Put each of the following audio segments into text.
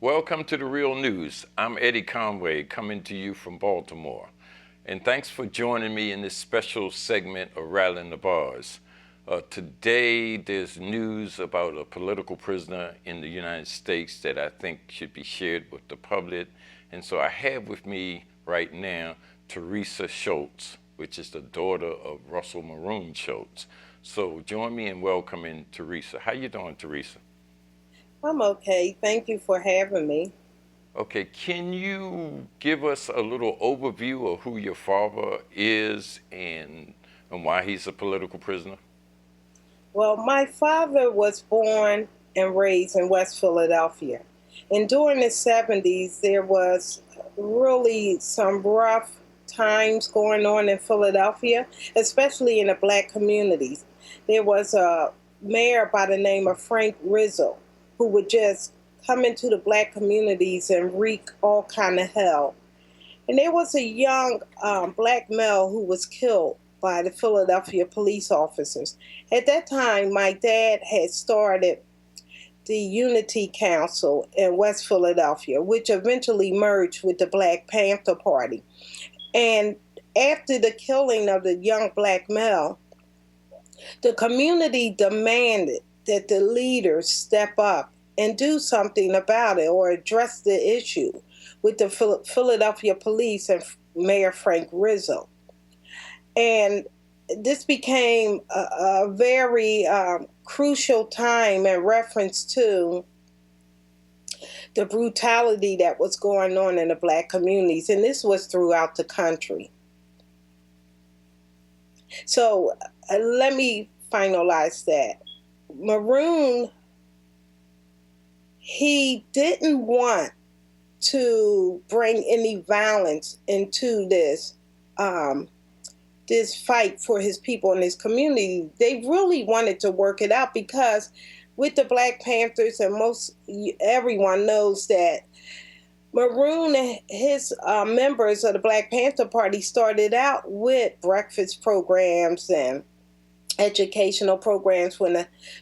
Welcome to The Real News. I'm Eddie Conway coming to you from Baltimore. And thanks for joining me in this special segment of Rattling the Bars. Today there's news about a political prisoner in the United States that I think should be shared with the public. And so I have with me right now Teresa Shoatz, which is the daughter of Russell Maroon Shoatz. So join me in welcoming Teresa. How you doing, Teresa? I'm okay. Thank you for having me. Okay, can you give us a little overview of who your father is and why he's a political prisoner? Well, my father was born and raised in West Philadelphia. And during the 70s, there was really some rough times going on in Philadelphia, especially in the black communities. There was a mayor by the name of Frank Rizzo who would just come into the black communities and wreak all kind of hell. And there was a young black male who was killed by the Philadelphia police officers. At that time, my dad had started the Unity Council in West Philadelphia, which eventually merged with the Black Panther Party. And after the killing of the young black male, the community demanded that the leaders step up and do something about it or address the issue with the Philadelphia police and Mayor Frank Rizzo. And this became a very crucial time in reference to the brutality that was going on in the black communities. And this was throughout the country. So let me finalize that. Maroon, he didn't want to bring any violence into this fight for his people and his community. They really wanted to work it out because with the Black Panthers, and most everyone knows that Maroon and his members of the Black Panther Party started out with breakfast programs and educational programs when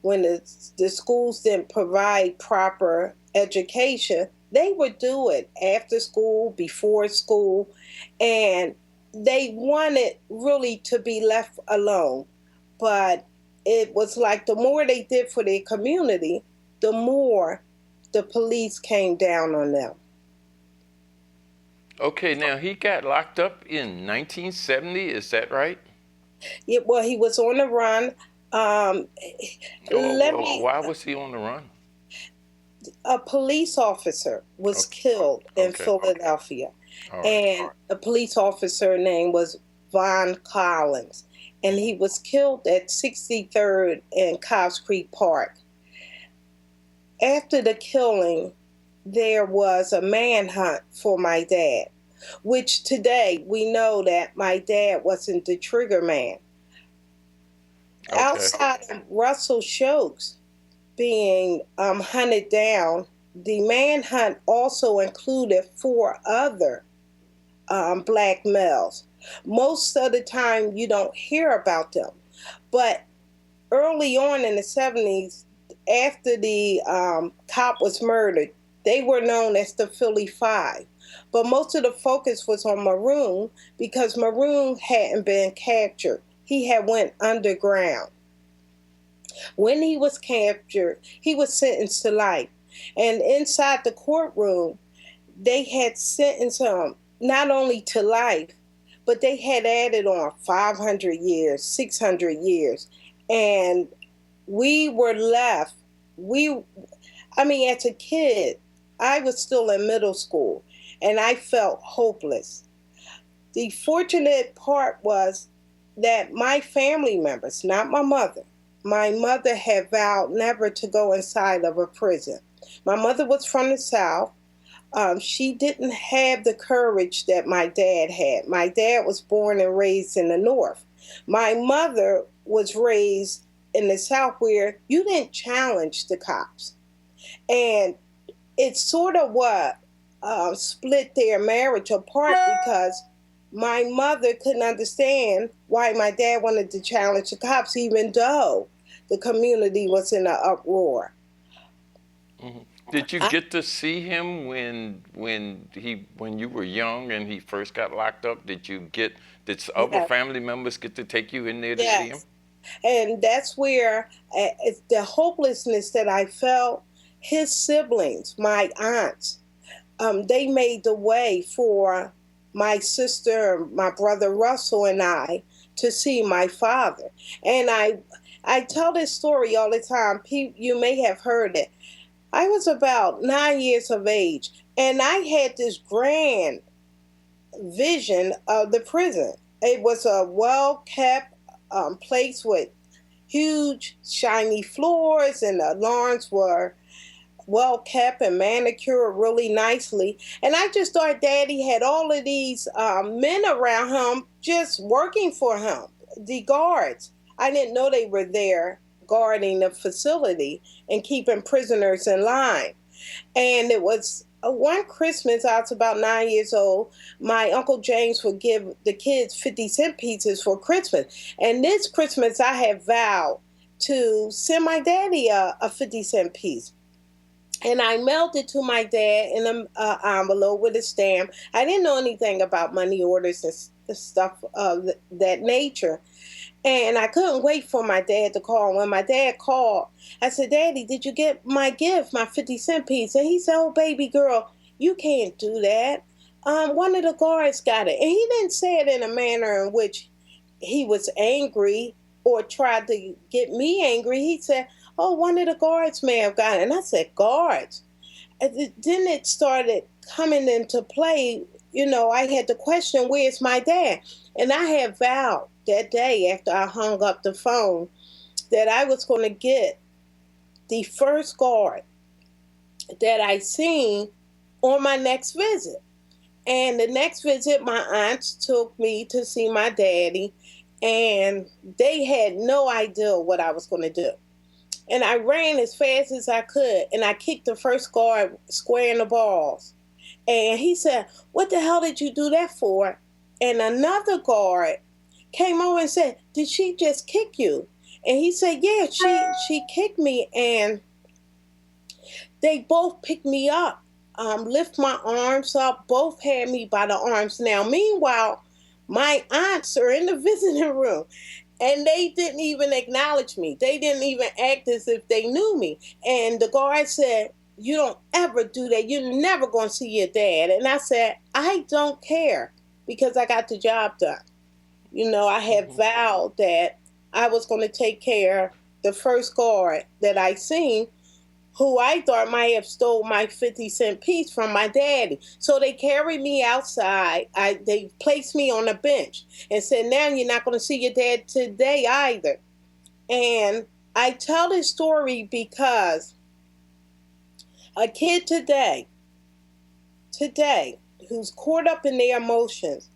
the schools didn't provide proper education. They would do it after school, before school, and they wanted really to be left alone. But it was like the more they did for their community, the more the police came down on them. Okay, now he got locked up in 1970, is that right? Well, he was on the run. Um, let me. Why was he on the run? A police officer was Okay, killed in okay, Philadelphia, all right. and a police officer name was Von Collins, and he was killed at 63rd and Cobbs Creek Park. After the killing, there was a manhunt for my dad, which today we know that my dad wasn't the trigger man. Okay, Outside of Russell Shoatz being hunted down, the manhunt also included four other black males. Most of the time, you don't hear about them. But early on in the 70s, after the cop was murdered, they were known as the Philly Five. But most of the focus was on Maroon because Maroon hadn't been captured. He had went underground. When he was captured, he was sentenced to life. And inside the courtroom, they had sentenced him not only to life, but they had added on 500 years, 600 years. And we were left, I mean, as a kid, I was still in middle school and I felt hopeless. The fortunate part was that my family members, not my mother had vowed never to go inside of a prison. My mother was from the South. She didn't have the courage that my dad had. My dad was born and raised in the North. My mother was raised in the South where you didn't challenge the cops. And it's sort of what split their marriage apart because my mother couldn't understand why my dad wanted to challenge the cops, even though the community was in an uproar. Mm-hmm. Did you I, get to see him when you were young and he first got locked up? Did other yes, family members get to take you in there to see him? yes. And that's where it's the hopelessness that I felt. His siblings, my aunts, they made the way for my sister, my brother Russell, and I to see my father. And I tell this story all the time. You may have heard it. I was about 9 years of age, and I had this grand vision of the prison. It was a well kept place with huge, shiny floors, and the lawns were well kept and manicured really nicely. And I just thought Daddy had all of these men around him just working for him, the guards. I didn't know they were there guarding the facility and keeping prisoners in line. And it was one Christmas, I was about 9 years old. My Uncle James would give the kids 50-cent pieces for Christmas. And this Christmas, I had vowed to send my daddy a 50-cent piece. And I mailed it to my dad in an envelope with a stamp. I didn't know anything about money orders and stuff of that nature. And I couldn't wait for my dad to call. When my dad called, I said, Daddy, did you get my gift, my 50-cent piece? And he said, oh, baby girl, you can't do that. One of the guards got it. And he didn't say it in a manner in which he was angry or tried to get me angry. He said, oh, one of the guards may have got it. And I said, guards? And then it started coming into play. I had to question, where's my dad? And I had vowed that day after I hung up the phone that I was going to get the first guard that I seen on my next visit. And the next visit, my aunts took me to see my daddy, and they had no idea what I was going to do. And I ran as fast as I could, and I kicked the first guard square in the balls. And he said, what the hell did you do that for? And another guard came over and said, did she just kick you? And he said, yeah, she kicked me. And they both picked me up, lift my arms up, both had me by the arms. Now, meanwhile, my aunts are in the visiting room, and they didn't even acknowledge me. They didn't even act as if they knew me. And the guard said, you don't ever do that. You're never going to see your dad. And I said, I don't care, because I got the job done. I had vowed that I was going to take care of the first guard that I seen, who I thought might have stole my 50-cent piece from my daddy. So they carried me outside. They placed me on a bench and said, now you're not going to see your dad today either. And I tell this story because a kid today, who's caught up in their emotions,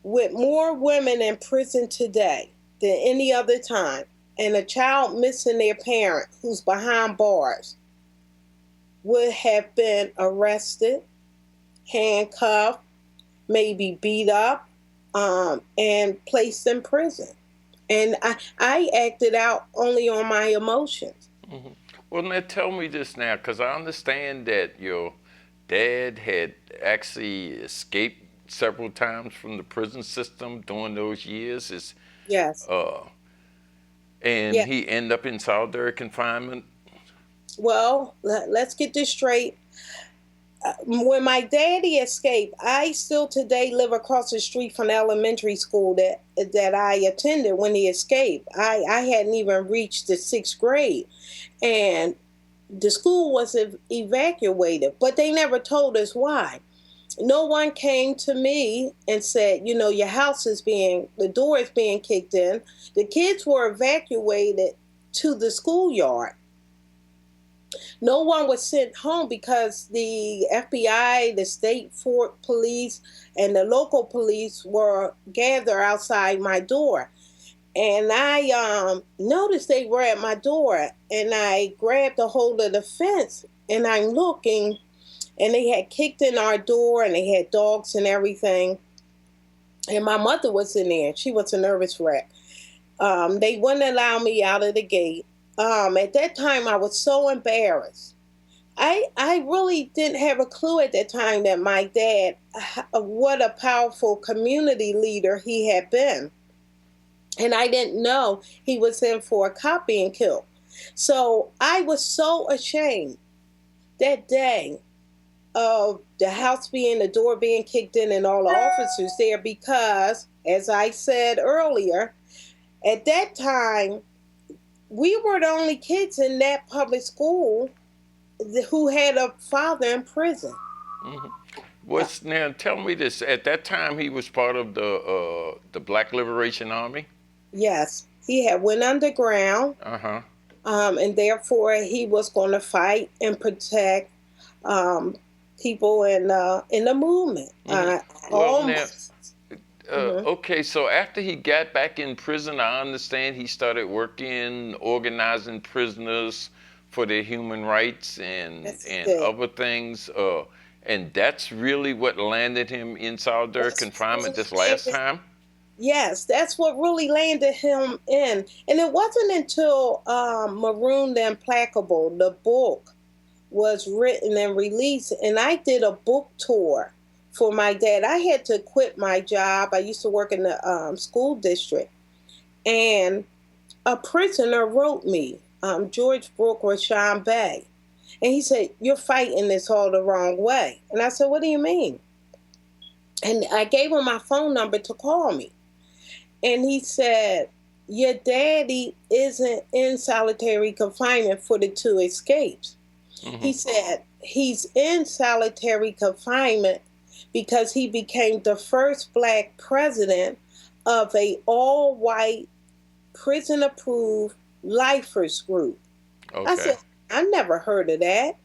with more women in prison today than any other time, and a child missing their parent who's behind bars, would have been arrested, handcuffed, maybe beat up, and placed in prison. And I acted out only on my emotions. Mm-hmm. Well, now tell me this now, because I understand that your dad had actually escaped several times from the prison system during those years. Yes. And Yeah. he ended up in solitary confinement. Well, let's get this straight. When my daddy escaped, I still today live across the street from the elementary school that I attended when he escaped. I hadn't even reached the 6th grade. And the school was evacuated, but they never told us why. No one came to me and said, your house the door is being kicked in. The kids were evacuated to the schoolyard. No one was sent home because the FBI, the state Fort police, and the local police were gathered outside my door. And I noticed they were at my door, and I grabbed a hold of the fence, and I'm looking, and they had kicked in our door, and they had dogs and everything. And my mother was in there. She was a nervous wreck. They wouldn't allow me out of the gate. At that time, I was so embarrassed. I really didn't have a clue at that time that my dad, what a powerful community leader he had been. And I didn't know he was in for a cop being killed. So I was so ashamed that day of the house being, the door being kicked in, and all the officers there because, as I said earlier, at that time, we were the only kids in that public school who had a father in prison. Hmm. Now tell me this. At that time, he was part of the Black Liberation Army. Yes, he had went underground, Uh huh. and therefore he was going to fight and protect um, people in the movement. Hmm. Well, now, Almost. Mhm. okay. So after he got back in prison, I understand he started working, organizing prisoners for their human rights That's and it. other things. And that's really what landed him in solitary That's confinement what this last landed. time. Yes, that's what really landed him in. And it wasn't until Maroon the Implacable, the book, was written and released, and I did a book tour for my dad. I had to quit my job. I used to work in the school district, and a prisoner wrote me, George Brooke Rashawn Bay, and he said, "You're fighting this all the wrong way." And I said, "What do you mean?" And I gave him my phone number to call me. And he said, "Your daddy isn't in solitary confinement for the two escapes." Hmm. He said he's in solitary confinement because he became the first black president of a all-white prison-approved lifers group. I Okay. said, "I never heard of that."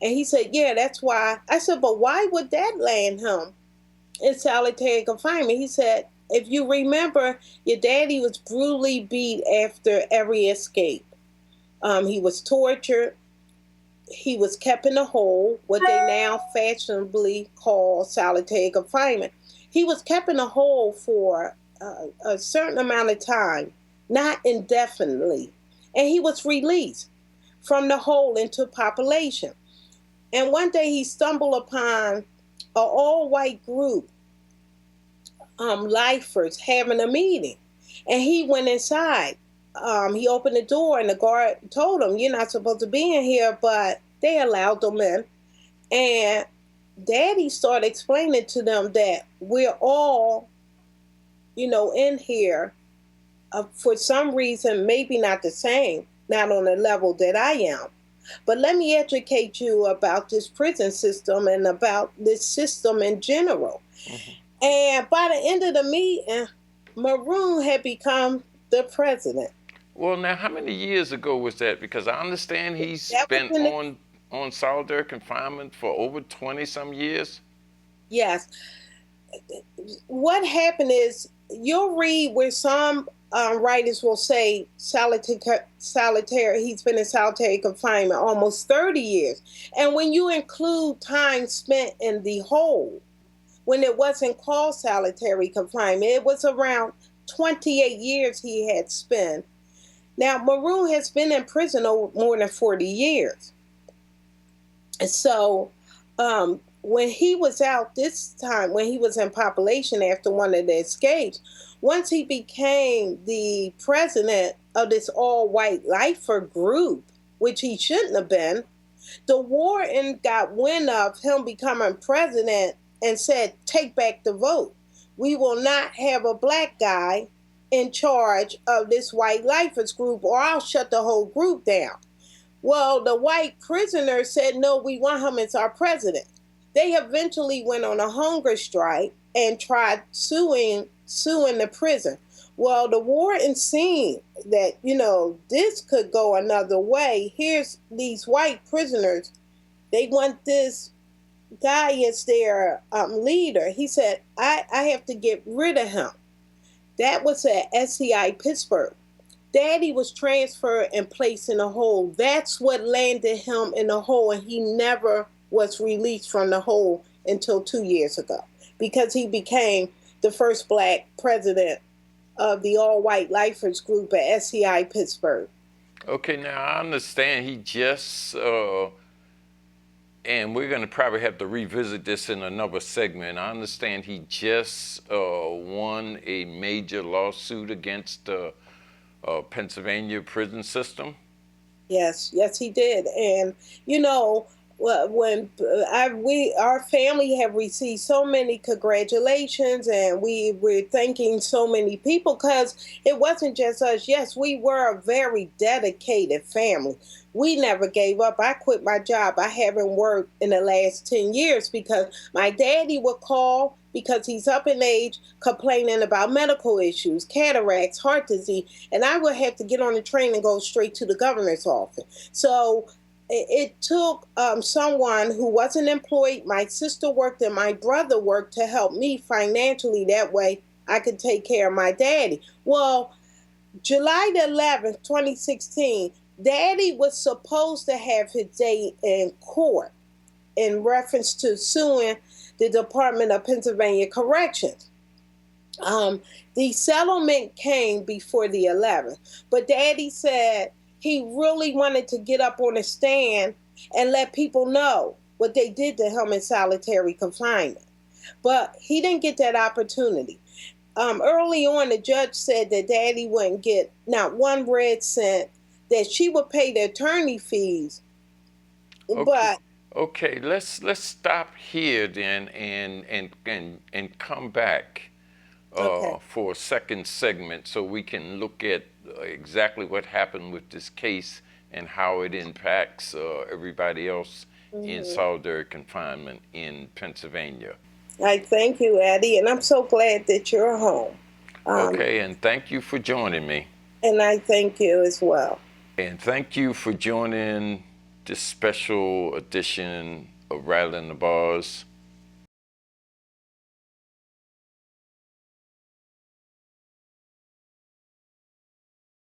And he said, "Yeah, that's why." I said, "But why would that land him in solitary confinement?" He said, "If you remember, your daddy was brutally beat after every escape. He was tortured. He was kept in a hole, what they now fashionably call solitary confinement. He was kept in a hole for a certain amount of time, not indefinitely. And he was released from the hole into population. And one day he stumbled upon an all white group, lifers, having a meeting. And he went inside. He opened the door, and the guard told him, "You're not supposed to be in here," but they allowed them in. And Daddy started explaining to them that we're all, in here for some reason, maybe not the same, not on the level that I am. But let me educate you about this prison system and about this system in general. Hmm. And by the end of the meeting, Maroon had become the president. Well, now, how many years ago was that? Because I understand he's That was been in the, on solitary confinement for over 20 some years. yes. What happened is you'll read where some writers will say solitary, he's been in solitary confinement almost 30 years. And when you include time spent in the hole, when it wasn't called solitary confinement, it was around 28 years he had spent. Now, Maroon has been in prison over more than 40 years. And so, when he was out this time, when he was in population after one of the escapes, once he became the president of this all white lifer group, which he shouldn't have been, the warden got wind of him becoming president and said, "Take back the vote. We will not have a black guy in charge of this white lifers group, or I'll shut the whole group down." Well, the white prisoners said, "No, we want him as our president." They eventually went on a hunger strike and tried suing the prison. Well, the warden seen that, this could go another way. Here's these white prisoners. They want this guy as their leader. He said, I have to get rid of him. That was at SCI Pittsburgh. Daddy was transferred and placed in a hole. That's what landed him in a hole, and he never was released from the hole until 2 years ago because he became the first black president of the all white lifers group at SCI Pittsburgh. Okay, now I understand he just And we're going to probably have to revisit this in another segment. I understand he just won a major lawsuit against the Pennsylvania prison system. Yes, yes, he did. And you know, when our family have received so many congratulations, and we were thanking so many people because it wasn't just us. Yes, we were a very dedicated family. We never gave up. I quit my job. I haven't worked in the last 10 years because my daddy would call because he's up in age complaining about medical issues, cataracts, heart disease, and I would have to get on the train and go straight to the governor's office. So it took someone who wasn't employed. My sister worked and my brother worked to help me financially. That way I could take care of my daddy. Well, July the 11th, 2016, Daddy was supposed to have his day in court in reference to suing the Department of Pennsylvania Corrections. The settlement came before the 11th, but Daddy said he really wanted to get up on the stand and let people know what they did to him in solitary confinement. But he didn't get that opportunity. Early on, the judge said that Daddy wouldn't get not one red cent, that she would pay the attorney fees. Okay. But okay, let's stop here then and come back okay, for a second segment so we can look at exactly what happened with this case and how it impacts everybody else in solitary confinement in Pennsylvania. I thank you, Addie, and I'm so glad that you're home. Okay, and thank you for joining me. And I thank you as well. And thank you for joining this special edition of Rattling the Bars.